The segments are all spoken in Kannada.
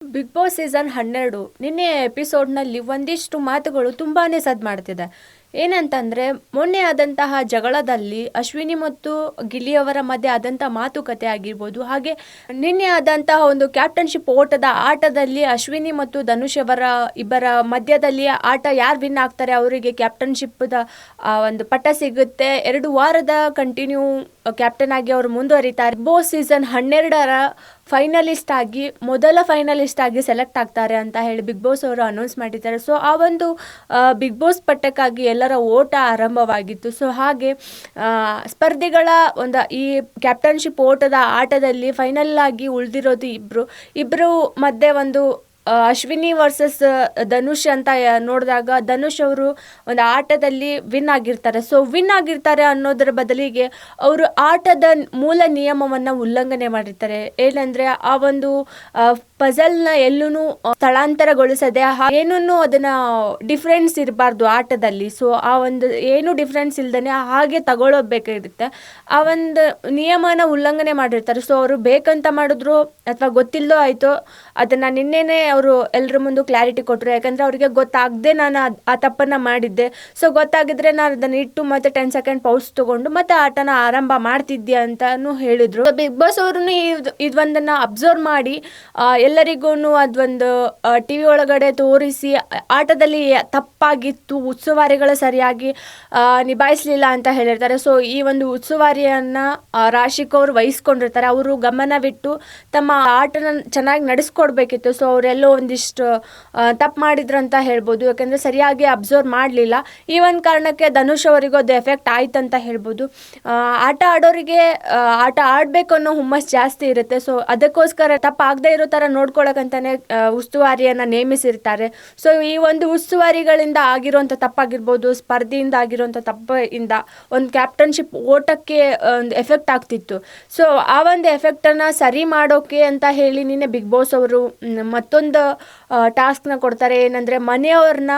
ಬಿಗ್ ಬಾಸ್ ಸೀಸನ್ 12 ನಿನ್ನೆ ಎಪಿಸೋಡ್ನಲ್ಲಿ ಒಂದಿಷ್ಟು ಮಾತುಗಳು ತುಂಬಾನೇ ಸದ್ ಮಾಡ್ತಿದೆ. ಏನಂತಂದ್ರೆ ಮೊನ್ನೆ ಆದಂತಹ ಜಗಳದಲ್ಲಿ ಅಶ್ವಿನಿ ಮತ್ತು ಗಿಲ್ಲಿಯವರ ಮಧ್ಯೆ ಆದಂತಹ ಮಾತುಕತೆ ಆಗಿರ್ಬೋದು. ಹಾಗೆ ನಿನ್ನೆ ಆದಂತಹ ಒಂದು ಕ್ಯಾಪ್ಟನ್ಶಿಪ್ ಓಟದ ಆಟದಲ್ಲಿ ಅಶ್ವಿನಿ ಮತ್ತು ಧನುಷ್ ಅವರ ಇಬ್ಬರ ಮಧ್ಯದಲ್ಲಿ ಆಟ ಯಾರು ವಿನ್ ಆಗ್ತಾರೆ ಅವರಿಗೆ ಕ್ಯಾಪ್ಟನ್ಶಿಪ್ ಒಂದು ಪಟ್ಟ ಸಿಗುತ್ತೆ. 2 ವಾರದ ಕಂಟಿನ್ಯೂ ಕ್ಯಾಪ್ಟನ್ ಆಗಿ ಅವರು ಮುಂದುವರಿತಾರೆ. ಬಿಗ್ ಬಾಸ್ ಸೀಸನ್ 12ರ ಫೈನಲಿಸ್ಟ್ ಆಗಿ ಮೊದಲ ಫೈನಲಿಸ್ಟ್ ಆಗಿ ಸೆಲೆಕ್ಟ್ ಆಗ್ತಾರೆ ಅಂತ ಹೇಳಿ ಬಿಗ್ ಬಾಸ್ ಅವರು ಅನೌನ್ಸ್ ಮಾಡಿದ್ದಾರೆ. ಸೊ ಆ ಒಂದು ಬಿಗ್ ಬಾಸ್ ಪಟ್ಟಕ್ಕಾಗಿ ಎಲ್ಲರ ಓಟ ಆರಂಭವಾಗಿತ್ತು. ಸೊ ಹಾಗೆ ಸ್ಪರ್ಧಿಗಳ ಒಂದು ಈ ಕ್ಯಾಪ್ಟನ್ಶಿಪ್ ಓಟದ ಆಟದಲ್ಲಿ ಫೈನಲ್ ಆಗಿ ಉಳಿದಿರೋದು ಇಬ್ರು ಮಧ್ಯೆ ಒಂದು ಅಶ್ವಿನಿ ವರ್ಸಸ್ ಧನುಷ್ ಅಂತ ನೋಡಿದಾಗ ಧನುಷ್ ಅವರು ಒಂದು ಆಟದಲ್ಲಿ ವಿನ್ ಆಗಿರ್ತಾರೆ. ಸೊ ವಿನ್ ಆಗಿರ್ತಾರೆ ಅನ್ನೋದರ ಬದಲಿಗೆ ಅವರು ಆಟದ ಮೂಲ ನಿಯಮವನ್ನು ಉಲ್ಲಂಘನೆ ಮಾಡಿರ್ತಾರೆ. ಏನಂದ್ರೆ ಆ ಒಂದು ಪಜಲ್ನ ಎಲ್ಲೂ ಸ್ಥಳಾಂತರಗೊಳಿಸದೆ ಏನನ್ನು ಅದನ್ನ ಡಿಫ್ರೆನ್ಸ್ ಇರಬಾರ್ದು ಆಟದಲ್ಲಿ. ಸೊ ಆ ಒಂದು ಏನು ಡಿಫ್ರೆನ್ಸ್ ಇಲ್ದೇನೆ ಹಾಗೆ ತಗೊಳ್ಳೋಬೇಕಾಗಿರುತ್ತೆ. ಆ ಒಂದು ನಿಯಮನ ಉಲ್ಲಂಘನೆ ಮಾಡಿರ್ತಾರೆ. ಸೊ ಅವರು ಬೇಕಂತ ಮಾಡಿದ್ರು ಅಥವಾ ಗೊತ್ತಿಲ್ಲದೋ ಆಯ್ತು ಅದನ್ನ ನಿನ್ನೆನೆ ಅವರು ಎಲ್ಲರ ಮುಂದೆ ಕ್ಲಾರಿಟಿ ಕೊಟ್ಟರು. ಯಾಕಂದ್ರೆ ಅವರಿಗೆ ಗೊತ್ತಾಗದೆ ನಾನು ಆ ತಪ್ಪನ್ನ ಮಾಡಿದ್ದೆ. ಸೊ ಗೊತ್ತಾಗಿದ್ರೆ ನಾನು ಅದನ್ನ ಇಟ್ಟು ಮತ್ತೆ 10 ಸೆಕೆಂಡ್ ಪೌಸ್ ತಗೊಂಡು ಮತ್ತೆ ಆಟನ ಆರಂಭ ಮಾಡ್ತಿದ್ದೆ ಅಂತಾನು ಹೇಳಿದ್ರು. ಬಿಗ್ ಬಾಸ್ ಅವರು ಇದೊಂದನ್ನ ಅಬ್ಸರ್ವ್ ಮಾಡಿ ಎಲ್ಲರಿಗೂ ಅದೊಂದು ಟಿವಿ ಒಳಗಡೆ ತೋರಿಸಿ ಆಟದಲ್ಲಿ ತಪ್ಪಾಗಿತ್ತು, ಉಸ್ತುವಾರಿಗಳು ಸರಿಯಾಗಿ ನಿಭಾಯಿಸಲಿಲ್ಲ ಅಂತ ಹೇಳಿರ್ತಾರೆ. ಸೊ ಈ ಒಂದು ಉಸ್ತುವಾರಿಯನ್ನ ರಾಶಿಕ್ ಅವರು ವಹಿಸ್ಕೊಂಡಿರ್ತಾರೆ. ಅವರು ಗಮನವಿಟ್ಟು ತಮ್ಮ ಆಟನ ಚೆನ್ನಾಗಿ ನಡೆಸ್ಕೊಡ್ಬೇಕಿತ್ತು. ಸೊ ಅವರೆಲ್ಲೋ ಒಂದಿಷ್ಟು ತಪ್ಪು ಮಾಡಿದ್ರಂತ ಹೇಳ್ಬೋದು. ಯಾಕಂದ್ರೆ ಸರಿಯಾಗಿ ಅಬ್ಸರ್ವ್ ಮಾಡಲಿಲ್ಲ. ಈ ಒಂದು ಕಾರಣಕ್ಕೆ ಧನುಷ್ ಅವರಿಗೂ ಅದು ಎಫೆಕ್ಟ್ ಆಯ್ತಂತ ಹೇಳ್ಬೋದು. ಆಟ ಆಡೋರಿಗೆ ಆಟ ಆಡಬೇಕು ಅನ್ನೋ ಹುಮ್ಮಸ್ ಜಾಸ್ತಿ ಇರುತ್ತೆ. ಸೊ ಅದಕ್ಕೋಸ್ಕರ ತಪ್ಪಾಗದೇ ಇರೋ ಥರ ನೋಡ್ಕೊಳಕಂತಾನೆ ಉಸ್ತುವಾರಿಯನ್ನು ನೇಮಿಸಿರ್ತಾರೆ. ಸೊ ಈ ಒಂದು ಉಸ್ತುವಾರಿಗಳಿಂದ ಆಗಿರುವಂಥ ತಪ್ಪಾಗಿರ್ಬೋದು, ಸ್ಪರ್ಧೆಯಿಂದ ಆಗಿರುವಂಥ ತಪ್ಪಿಂದ ಒಂದು ಕ್ಯಾಪ್ಟನ್ಶಿಪ್ ಓಟಕ್ಕೆ ಒಂದು ಎಫೆಕ್ಟ್ ಆಗ್ತಿತ್ತು. ಸೊ ಆ ಒಂದು ಎಫೆಕ್ಟನ್ನು ಸರಿ ಮಾಡೋಕೆ ಅಂತ ಹೇಳಿ ನಿನ್ನೆ ಬಿಗ್ ಬಾಸ್ ಅವರು ಮತ್ತೊಂದು ಟಾಸ್ಕ್ನ ಕೊಡ್ತಾರೆ. ಏನಂದರೆ ಮನೆಯವ್ರನ್ನ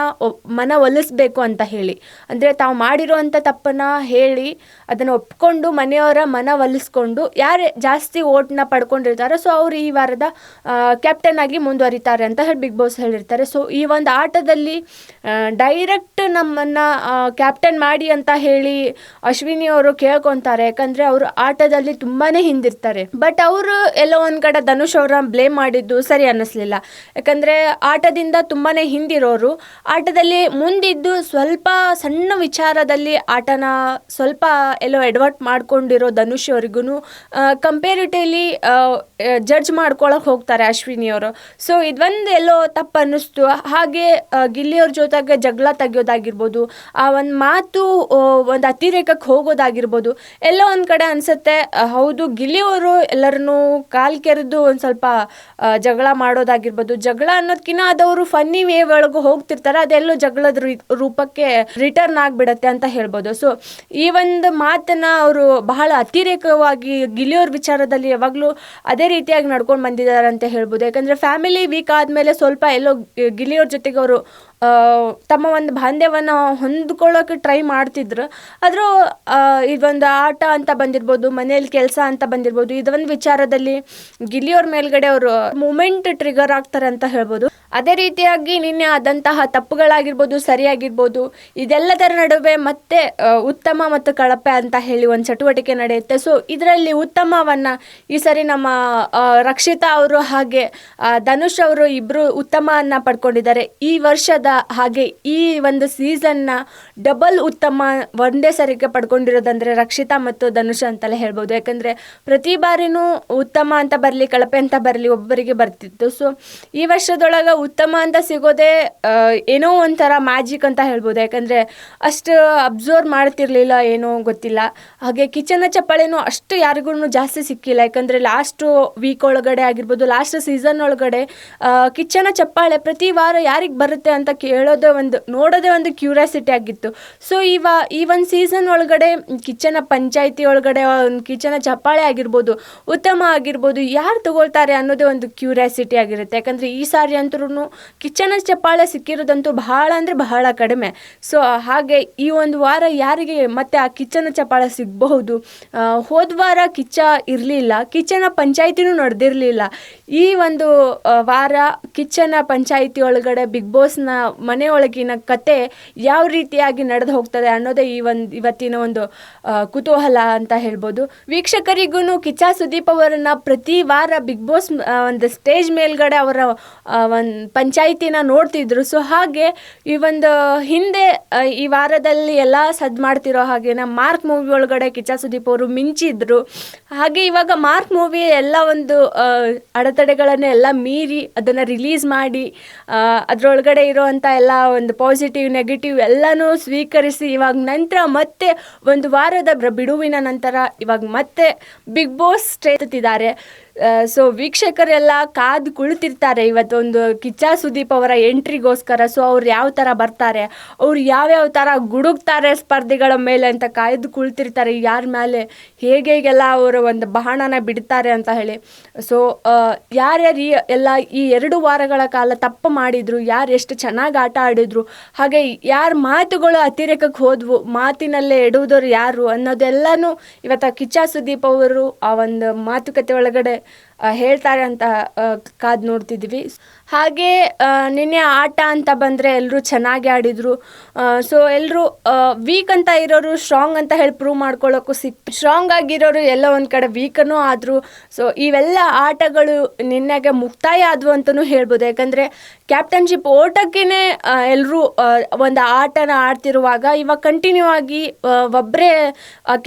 ಮನವೊಲಿಸ್ಬೇಕು ಅಂತ ಹೇಳಿ, ಅಂದರೆ ತಾವು ಮಾಡಿರುವಂಥ ತಪ್ಪನ್ನು ಹೇಳಿ ಅದನ್ನು ಒಪ್ಕೊಂಡು ಮನೆಯವರ ಮನವೊಲಿಸ್ಕೊಂಡು ಯಾರು ಜಾಸ್ತಿ ಓಟ್ನ ಪಡ್ಕೊಂಡಿರ್ತಾರೆ ಸೊ ಅವರು ಈ ವಾರದ ಕ್ಯಾಪ್ಟನ್ ಆಗಿ ಮುಂದುವರಿತಾರೆ ಅಂತ ಹೇಳಿ ಬಿಗ್ ಬಾಸ್ ಹೇಳಿರ್ತಾರೆ. ಸೊ ಈ ಒಂದು ಆಟದಲ್ಲಿ ಡೈರೆಕ್ಟ್ ನಮ್ಮನ್ನ ಕ್ಯಾಪ್ಟನ್ ಮಾಡಿ ಅಂತ ಹೇಳಿ ಅಶ್ವಿನಿ ಅವರು ಕೇಳ್ಕೊತಾರೆ. ಯಾಕಂದ್ರೆ ಅವರು ಆಟದಲ್ಲಿ ತುಂಬಾನೇ ಹಿಂದಿರ್ತಾರೆ. ಬಟ್ ಅವರು ಎಲ್ಲೋ ಒಂದ್ ಕಡೆ ಧನುಷ್ ಅವರ ಬ್ಲೇಮ್ ಮಾಡಿದ್ದು ಸರಿ ಅನ್ನಿಸ್ಲಿಲ್ಲ. ಯಾಕಂದ್ರೆ ಆಟದಿಂದ ತುಂಬಾನೇ ಹಿಂದಿರೋರು ಆಟದಲ್ಲಿ ಮುಂದಿದ್ದು ಸ್ವಲ್ಪ ಸಣ್ಣ ವಿಚಾರದಲ್ಲಿ ಆಟನ ಸ್ವಲ್ಪ ಎಲ್ಲೋ ಎಡವಟ್ ಮಾಡ್ಕೊಂಡಿರೋ ಧನುಷ್ ಅವರಿಗೂ ಕಂಪೇರಿಟಿವ್ಲಿ ಜಡ್ಜ್ ಮಾಡ್ಕೊಳಕ್ ಹೋಗ್ತಾರೆ ಅಶ್ವಿನಿ ಅವರು. ಸೊ ಇದೊಂದು ಎಲ್ಲೋ ತಪ್ಪು ಅನ್ನಿಸ್ತು. ಹಾಗೆ ಗಿಲ್ಲಿಯವ್ರ ಜೊತೆಗೆ ಜಗಳ ತೆಗಿಯೋದಾಗಿರ್ಬೋದು, ಆ ಒಂದು ಮಾತು ಒಂದು ಅತಿರೇಕಕ್ಕೆ ಹೋಗೋದಾಗಿರ್ಬೋದು, ಎಲ್ಲೋ ಒಂದು ಕಡೆ ಅನ್ಸುತ್ತೆ ಹೌದು ಗಿಲ್ಲಿಯವರು ಎಲ್ಲರನ್ನೂ ಕಾಲ್ ಕೆರೆದು ಒಂದು ಸ್ವಲ್ಪ ಜಗಳ ಮಾಡೋದಾಗಿರ್ಬೋದು. ಜಗಳ ಅನ್ನೋದಕ್ಕಿಂತ ಅದವರು ಫನ್ನಿ ವೇ ಒಳಗೆ ಹೋಗ್ತಿರ್ತಾರೆ, ಅದೆಲ್ಲೋ ಜಗಳದ ರೂಪಕ್ಕೆ ರಿಟರ್ನ್ ಆಗಿಬಿಡತ್ತೆ ಅಂತ ಹೇಳ್ಬೋದು. ಸೊ ಈ ಒಂದು ಮಾತನ್ನ ಅವರು ಬಹಳ ಅತಿರೇಕವಾಗಿ ಗಿಲ್ಲಿಯವ್ರ ವಿಚಾರದಲ್ಲಿ ಯಾವಾಗಲೂ ಅದೇ ರೀತಿಯಾಗಿ ನಡ್ಕೊಂಡು ಬಂದಿದ್ದಾರೆ ಅಂತ ಹೇಳ್ಬೋದು. ಯಾಕಂದ್ರೆ ಫ್ಯಾಮಿಲಿ ವೀಕ್ ಆದಮೇಲೆ ಸ್ವಲ್ಪ ಎಲ್ಲೋ ಗಿಲ್ಲಿಯವ್ರ ಜೊತೆಗೆ ಅವರು ತಮ್ಮ ಒಂದು ಬಾಂಧವ್ಯವನ್ನು ಹೊಂದ್ಕೊಳ್ಳೋಕೆ ಟ್ರೈ ಮಾಡ್ತಿದ್ರು. ಆದರೂ ಇದೊಂದು ಆಟ ಅಂತ ಬಂದಿರ್ಬೋದು, ಮನೇಲಿ ಕೆಲಸ ಅಂತ ಬಂದಿರ್ಬೋದು, ಇದೊಂದು ವಿಚಾರದಲ್ಲಿ ಗಿಲ್ಲಿಯವ್ರ ಮೇಲ್ಗಡೆ ಅವರು ಮೂಮೆಂಟ್ ಟ್ರಿಗರ್ ಆಗ್ತಾರೆ ಅಂತ ಹೇಳ್ಬೋದು. ಅದೇ ರೀತಿಯಾಗಿ ನಿನ್ನೆ ಆದಂತಹ ತಪ್ಪುಗಳಾಗಿರ್ಬೋದು, ಸರಿಯಾಗಿರ್ಬೋದು, ಇದೆಲ್ಲದರ ನಡುವೆ ಮತ್ತೆ ಉತ್ತಮ ಮತ್ತು ಕಳಪೆ ಅಂತ ಹೇಳಿ ಒಂದು ಚಟುವಟಿಕೆ ನಡೆಯುತ್ತೆ. ಸೊ ಇದರಲ್ಲಿ ಉತ್ತಮವನ್ನ ಈ ಸರಿ ನಮ್ಮ ರಕ್ಷಿತಾ ಅವರು ಹಾಗೆ ಧನುಷ್ ಅವರು ಇಬ್ರು ಉತ್ತಮವನ್ನ ಪಡ್ಕೊಂಡಿದ್ದಾರೆ ಈ ವರ್ಷದ. ಹಾಗೆ ಈ ಒಂದು ಸೀಸನ್ನ ಡಬಲ್ ಉತ್ತಮ ಒಂದೇ ಸರಿಗೆ ಪಡ್ಕೊಂಡಿರೋದಂದ್ರೆ ರಕ್ಷಿತಾ ಮತ್ತು ಧನುಷ್ ಅಂತಲೇ ಹೇಳ್ಬೋದು. ಯಾಕಂದ್ರೆ ಪ್ರತಿ ಬಾರಿನೂ ಉತ್ತಮ ಅಂತ ಬರಲಿ ಕಳಪೆ ಅಂತ ಬರಲಿ ಒಬ್ಬರಿಗೆ ಬರ್ತಿತ್ತು. ಸೊ ಈ ವರ್ಷದೊಳಗೆ ಉತ್ತಮ ಅಂತ ಸಿಗೋದೇ ಏನೋ ಒಂಥರ ಮ್ಯಾಜಿಕ್ ಅಂತ ಹೇಳ್ಬೋದು. ಯಾಕಂದ್ರೆ ಅಷ್ಟು ಅಬ್ಸರ್ವ್ ಮಾಡ್ತಿರ್ಲಿಲ್ಲ, ಏನೋ ಗೊತ್ತಿಲ್ಲ. ಹಾಗೆ ಕಿಚನ ಚಪ್ಪಾಳೆನೂ ಅಷ್ಟು ಯಾರಿಗೂ ಜಾಸ್ತಿ ಸಿಕ್ಕಿಲ್ಲ. ಯಾಕಂದ್ರೆ ಲಾಸ್ಟ್ ವೀಕ್ ಒಳಗಡೆ ಆಗಿರ್ಬೋದು, ಲಾಸ್ಟ್ ಸೀಸನ್ ಒಳಗಡೆ ಕಿಚನ ಚಪ್ಪಾಳೆ ಪ್ರತಿ ವಾರ ಯಾರಿಗೆ ಬರುತ್ತೆ ಅಂತ ನೋಡೋದೇ ಒಂದು ಕ್ಯೂರಿಯಾಸಿಟಿ ಆಗಿತ್ತು. ಸೊ ಈ ಒಂದು ಸೀಸನ್ ಒಳಗಡೆ ಕಿಚ್ಚನ ಪಂಚಾಯಿತಿ ಒಳಗಡೆ ಕಿಚ್ಚನ ಚಪ್ಪಾಳೆ ಆಗಿರ್ಬೋದು, ಉತ್ತಮ ಆಗಿರ್ಬೋದು, ಯಾರು ತಗೊಳ್ತಾರೆ ಅನ್ನೋದೇ ಒಂದು ಕ್ಯೂರಿಯಾಸಿಟಿ ಆಗಿರುತ್ತೆ. ಯಾಕಂದರೆ ಈ ಸಾರಿ ಅಂತೂ ಕಿಚ್ಚನ ಚಪ್ಪಾಳೆ ಸಿಕ್ಕಿರೋದಂತೂ ಬಹಳ ಅಂದರೆ ಬಹಳ ಕಡಿಮೆ. ಸೊ ಹಾಗೆ ಈ ಒಂದು ವಾರ ಯಾರಿಗೆ ಮತ್ತೆ ಆ ಕಿಚ್ಚನ ಚಪ್ಪಾಳೆ ಸಿಗಬಹುದು. ಹೋದ ವಾರ ಕಿಚ್ಚ ಇರಲಿಲ್ಲ, ಕಿಚ್ಚನ ಪಂಚಾಯಿತಿನೂ ನಡೆದಿರಲಿಲ್ಲ. ಈ ಒಂದು ವಾರ ಕಿಚ್ಚನ ಪಂಚಾಯಿತಿ ಒಳಗಡೆ ಬಿಗ್ ಬಾಸ್ನ ಮನೆಯೊಳಗಿನ ಕತೆ ಯಾವ ರೀತಿಯಾಗಿ ನಡೆದು ಹೋಗ್ತದೆ ಅನ್ನೋದೇ ಇವತ್ತಿನ ಒಂದು ಕುತೂಹಲ ಅಂತ ಹೇಳ್ಬೋದು. ವೀಕ್ಷಕರಿಗೂ ಕಿಚ್ಚ ಸುದೀಪ್ ಅವರನ್ನ ಪ್ರತಿ ವಾರ ಬಿಗ್ ಬಾಸ್ ಒಂದು ಸ್ಟೇಜ್ ಮೇಲ್ಗಡೆ ಅವರ ಒಂದು ಪಂಚಾಯಿತಿನ ನೋಡ್ತಿದ್ರು. ಸೊ ಹಾಗೆ ಈ ಒಂದು ಹಿಂದೆ ಈ ವಾರದಲ್ಲಿ ಎಲ್ಲ ಸದ್ ಮಾಡ್ತಿರೋ ಹಾಗೆ ಮಾರ್ಕ್ ಮೂವಿ ಒಳಗಡೆ ಕಿಚ್ಚ ಸುದೀಪ್ ಅವರು ಮಿಂಚಿದ್ರು. ಹಾಗೆ ಇವಾಗ ಮಾರ್ಕ್ ಮೂವಿ ಎಲ್ಲ ಒಂದು ಅಡೆತಡೆಗಳನ್ನ ಎಲ್ಲ ಮೀರಿ ಅದನ್ನು ರಿಲೀಸ್ ಮಾಡಿ ಅದರೊಳಗಡೆ ಇರೋವಂಥ ಎಲ್ಲ ಒಂದು ಪಾಸಿಟಿವ್ ನೆಗೆಟಿವ್ ಎಲ್ಲನೂ ಸ್ವೀಕರಿಸಿ ಇವಾಗ ನಂತರ ಮತ್ತೆ ಒಂದು ವಾರದ ಬಿಡುವಿನ ನಂತರ ಇವಾಗ ಮತ್ತೆ ಬಿಗ್ ಬಾಸ್ ಎತ್ತುತ್ತಿದ್ದಾರೆ. ಸೊ ವೀಕ್ಷಕರೆಲ್ಲ ಕಾದು ಕುಳಿತಿರ್ತಾರೆ ಇವತ್ತೊಂದು ಕಿಚ್ಚ ಸುದೀಪ್ ಅವರ ಎಂಟ್ರಿಗೋಸ್ಕರ. ಸೊ ಅವ್ರು ಯಾವ ಥರ ಬರ್ತಾರೆ, ಅವ್ರು ಯಾವ್ಯಾವ ಥರ ಗುಡುಗ್ತಾರೆ ಸ್ಪರ್ಧಿಗಳ ಮೇಲೆ ಅಂತ ಕಾಯ್ದು ಕುಳಿತಿರ್ತಾರೆ. ಯಾರ ಮೇಲೆ ಹೇಗೆಲ್ಲ ಅವರು ಒಂದು ಬಾಣನ ಬಿಡ್ತಾರೆ ಅಂತ ಹೇಳಿ. ಸೊ ಯಾರ್ಯಾರು ಎಲ್ಲ ಈ 2 ವಾರಗಳ ಕಾಲ ತಪ್ಪು ಮಾಡಿದ್ರು, ಯಾರು ಎಷ್ಟು ಚೆನ್ನಾಗಿ ಆಟ ಆಡಿದ್ರು, ಹಾಗೆ ಯಾರ ಮಾತುಗಳು ಅತಿರೇಕಕ್ಕೆ ಹೋದ್ವು, ಮಾತಿನಲ್ಲೇ ಇಡುವುದವರು ಯಾರು ಅನ್ನೋದೆಲ್ಲನೂ ಇವತ್ತು ಕಿಚ್ಚ ಸುದೀಪ್ ಅವರು ಆ ಒಂದು ಮಾತುಕತೆ ಒಳಗಡೆ ಹೇಳ್ತಾರೆ ಅಂತ ಕಾದು ನೋಡ್ತಿದ್ವಿ. ಹಾಗೆ ನಿನ್ನೆ ಆಟ ಅಂತ ಬಂದರೆ ಎಲ್ಲರೂ ಚೆನ್ನಾಗಿ ಆಡಿದರು. ಸೊ ಎಲ್ಲರೂ ವೀಕ್ ಅಂತ ಇರೋರು ಸ್ಟ್ರಾಂಗ್ ಅಂತ ಹೇಳಿ ಪ್ರೂವ್ ಮಾಡ್ಕೊಳ್ಳೋಕ್ಕೂ ಸ್ಟ್ರಾಂಗ್ ಆಗಿರೋರು ಎಲ್ಲ ಒಂದು ಕಡೆ ವೀಕನೂ ಆದರು. ಸೊ ಇವೆಲ್ಲ ಆಟಗಳು ನಿನ್ನೆಗೆ ಮುಕ್ತಾಯ ಆದವು ಅಂತಲೂ ಹೇಳ್ಬೋದು. ಯಾಕಂದರೆ ಕ್ಯಾಪ್ಟನ್ಶಿಪ್ ಓಟಕ್ಕೇ ಎಲ್ಲರೂ ಒಂದು ಆಟನ ಆಡ್ತಿರುವಾಗ ಇವಾಗ ಕಂಟಿನ್ಯೂ ಆಗಿ ಒಬ್ಬರೇ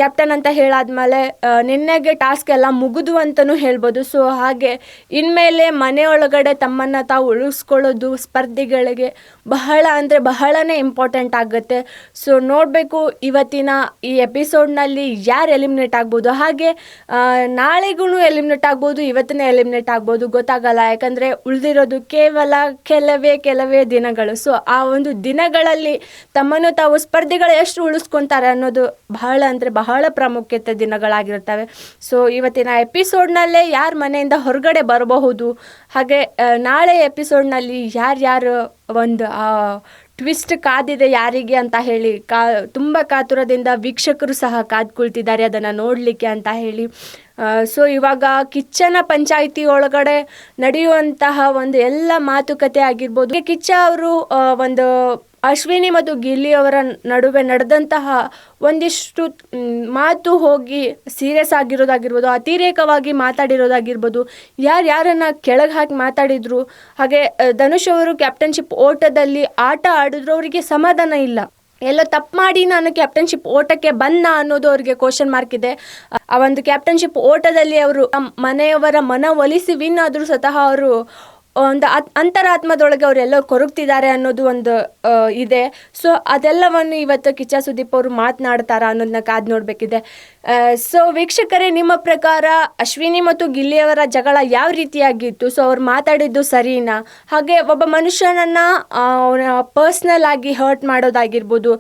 ಕ್ಯಾಪ್ಟನ್ ಅಂತ ಹೇಳಾದ್ಮೇಲೆ ನಿನ್ನೆಗೆ ಟಾಸ್ಕ್ ಎಲ್ಲ ಮುಗಿದು ಅಂತಲೂ ಹೇಳ್ಬೋದು. ಸೊ ಹಾಗೆ ಇನ್ಮೇಲೆ ಮನೆಯೊಳಗಡೆ ತಮ್ಮನ್ನು ತಾವು ಉಳಿಸ್ಕೊಳ್ಳೋದು ಸ್ಪರ್ಧಿಗಳಿಗೆ ಬಹಳ ಅಂದರೆ ಬಹಳನೇ ಇಂಪಾರ್ಟೆಂಟ್ ಆಗುತ್ತೆ. ಸೊ ನೋಡಬೇಕು ಇವತ್ತಿನ ಈ ಎಪಿಸೋಡ್ನಲ್ಲಿ ಯಾರು ಎಲಿಮಿನೇಟ್ ಆಗ್ಬೋದು. ಹಾಗೆ ನಾಳೆಗೂ ಎಲಿಮಿನೇಟ್ ಆಗ್ಬೋದು, ಇವತ್ತಿನ ಎಲಿಮಿನೇಟ್ ಆಗ್ಬೋದು, ಗೊತ್ತಾಗಲ್ಲ. ಯಾಕಂದರೆ ಉಳಿದಿರೋದು ಕೇವಲ ಕೆಲವೇ ದಿನಗಳು. ಸೊ ಆ ಒಂದು ದಿನಗಳಲ್ಲಿ ತಮ್ಮನ್ನು ತಾವು ಸ್ಪರ್ಧಿಗಳು ಎಷ್ಟು ಉಳಿಸ್ಕೊತಾರೆ ಅನ್ನೋದು ಬಹಳ ಅಂದರೆ ಬಹಳ ಪ್ರಾಮುಖ್ಯತೆ ದಿನಗಳಾಗಿರ್ತವೆ. ಸೊ ಇವತ್ತಿನ ಎಪಿಸೋಡ್ನಲ್ಲೇ ಯಾರು ಮನೆಯಿಂದ ಹೊರಗಡೆ ಬರಬಹುದು, ಹಾಗೆ ನಾಳೆ ಎಪಿಸೋಡ್ನಲ್ಲಿ ಯಾರ್ಯಾರು ಒಂದು ಟ್ವಿಸ್ಟ್ ಕಾದಿದೆ ಯಾರಿಗೆ ಅಂತ ಹೇಳಿ ತುಂಬ ಕಾತುರದಿಂದ ವೀಕ್ಷಕರು ಸಹ ಕಾದ್ಕೊಳ್ತಿದ್ದಾರೆ ಅದನ್ನು ನೋಡಲಿಕ್ಕೆ ಅಂತ ಹೇಳಿ. ಸೊ ಇವಾಗ ಕಿಚ್ಚನ ಪಂಚಾಯಿತಿ ಒಳಗಡೆ ನಡೆಯುವಂತಹ ಒಂದು ಎಲ್ಲ ಮಾತುಕತೆ ಆಗಿರ್ಬೋದು. ಕಿಚ್ಚ ಅವರು ಒಂದು ಅಶ್ವಿನಿ ಮತ್ತು ಗಿಲ್ಲಿ ಅವರ ನಡುವೆ ನಡೆದಂತಹ ಒಂದಿಷ್ಟು ಮಾತು ಹೋಗಿ ಸೀರಿಯಸ್ ಆಗಿರೋದಾಗಿರ್ಬೋದು, ಅತಿರೇಕವಾಗಿ ಮಾತಾಡಿರೋದಾಗಿರ್ಬೋದು, ಯಾರನ್ನ ಕೆಳಗೆ ಹಾಕಿ ಮಾತಾಡಿದ್ರು. ಹಾಗೆ ಧನುಷ್ ಅವರು ಕ್ಯಾಪ್ಟನ್ಶಿಪ್ ಓಟದಲ್ಲಿ ಆಟ ಆಡಿದ್ರು, ಅವರಿಗೆ ಸಮಾಧಾನ ಇಲ್ಲ. ಎಲ್ಲ ತಪ್ಪು ಮಾಡಿ ನಾನು ಕ್ಯಾಪ್ಟನ್ಶಿಪ್ ಓಟಕ್ಕೆ ಬಂದ ಅನ್ನೋದು ಅವ್ರಿಗೆ ಕ್ವಶನ್ ಮಾರ್ಕ್ ಇದೆ. ಆ ಒಂದು ಕ್ಯಾಪ್ಟನ್ಶಿಪ್ ಓಟದಲ್ಲಿ ಅವರು ಮನೆಯವರ ಮನವೊಲಿಸಿ ವಿನ್ ಆದರೂ ಸ್ವತಃ ಅವರು ಒಂದು ಅಂತರಾತ್ಮದೊಳಗೆ ಅವರೆಲ್ಲ ಕೊರಗ್ತಿದ್ದಾರೆ ಅನ್ನೋದು ಒಂದು ಇದೆ. ಸೊ ಅದೆಲ್ಲವನ್ನು ಇವತ್ತು ಕಿಚ್ಚ ಸುದೀಪ್ ಅವರು ಮಾತನಾಡ್ತಾರ ಅನ್ನೋದನ್ನ ಕಾದು ನೋಡಬೇಕಿದೆ. ಸೊ ವೀಕ್ಷಕರೇ, ನಿಮ್ಮ ಪ್ರಕಾರ ಅಶ್ವಿನಿ ಮತ್ತು ಗಿಲ್ಲಿಯವರ ಜಗಳ ಯಾವ ರೀತಿಯಾಗಿತ್ತು? ಸೊ ಅವ್ರು ಮಾತಾಡಿದ್ದು ಸರಿನಾ? ಹಾಗೆ ಒಬ್ಬ ಮನುಷ್ಯನನ್ನು ಅವನ ಪರ್ಸ್ನಲ್ ಆಗಿ ಹರ್ಟ್ ಮಾಡೋದಾಗಿರ್ಬೋದು,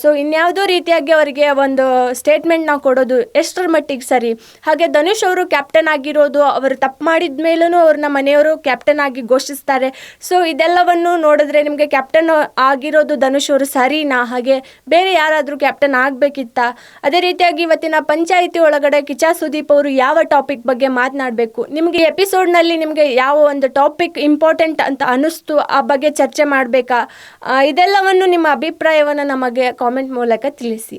ಸೊ ಇನ್ಯಾವುದೋ ರೀತಿಯಾಗಿ ಅವರಿಗೆ ಒಂದು ಸ್ಟೇಟ್ಮೆಂಟ್ ನಾವು ಕೊಡೋದು ಎಷ್ಟರ ಮಟ್ಟಿಗೆ ಸರಿ? ಹಾಗೆ ಧನುಷ್ ಅವರು ಕ್ಯಾಪ್ಟನ್ ಆಗಿರೋದು, ಅವರು ತಪ್ಪು ಮಾಡಿದ ಮೇಲೂ ಅವ್ರನ್ನ ಮನೆಯವರು ಕ್ಯಾಪ್ಟನ್ ಆಗಿ ಘೋಷಿಸ್ತಾರೆ. ಸೊ ಇದೆಲ್ಲವನ್ನು ನೋಡಿದ್ರೆ ನಿಮಗೆ ಕ್ಯಾಪ್ಟನ್ ಆಗಿರೋದು ಧನುಷ್ ಅವರು ಸರಿನಾ? ಹಾಗೆ ಬೇರೆ ಯಾರಾದರೂ ಕ್ಯಾಪ್ಟನ್ ಆಗಬೇಕಿತ್ತ? ಅದೇ ರೀತಿಯಾಗಿ ಇವತ್ತಿನ ಪಂಚಾಯಿತಿ ಒಳಗಡೆ ಕಿಚ್ಚ ಸುದೀಪ್ ಅವರು ಯಾವ ಟಾಪಿಕ್ ಬಗ್ಗೆ ಮಾತನಾಡಬೇಕು, ನಿಮಗೆ ಎಪಿಸೋಡ್ನಲ್ಲಿ ನಿಮಗೆ ಯಾವ ಒಂದು ಟಾಪಿಕ್ ಇಂಪಾರ್ಟೆಂಟ್ ಅಂತ ಅನ್ನಿಸ್ತು, ಆ ಬಗ್ಗೆ ಚರ್ಚೆ ಮಾಡಬೇಕಾ? ಇದೆಲ್ಲವನ್ನು ನಿಮ್ಮ ಅಭಿಪ್ರಾಯವನ್ನು ನಮಗೆ ಕಾಮೆಂಟ್ ಮೂಲಕ ತಿಳಿಸಿ.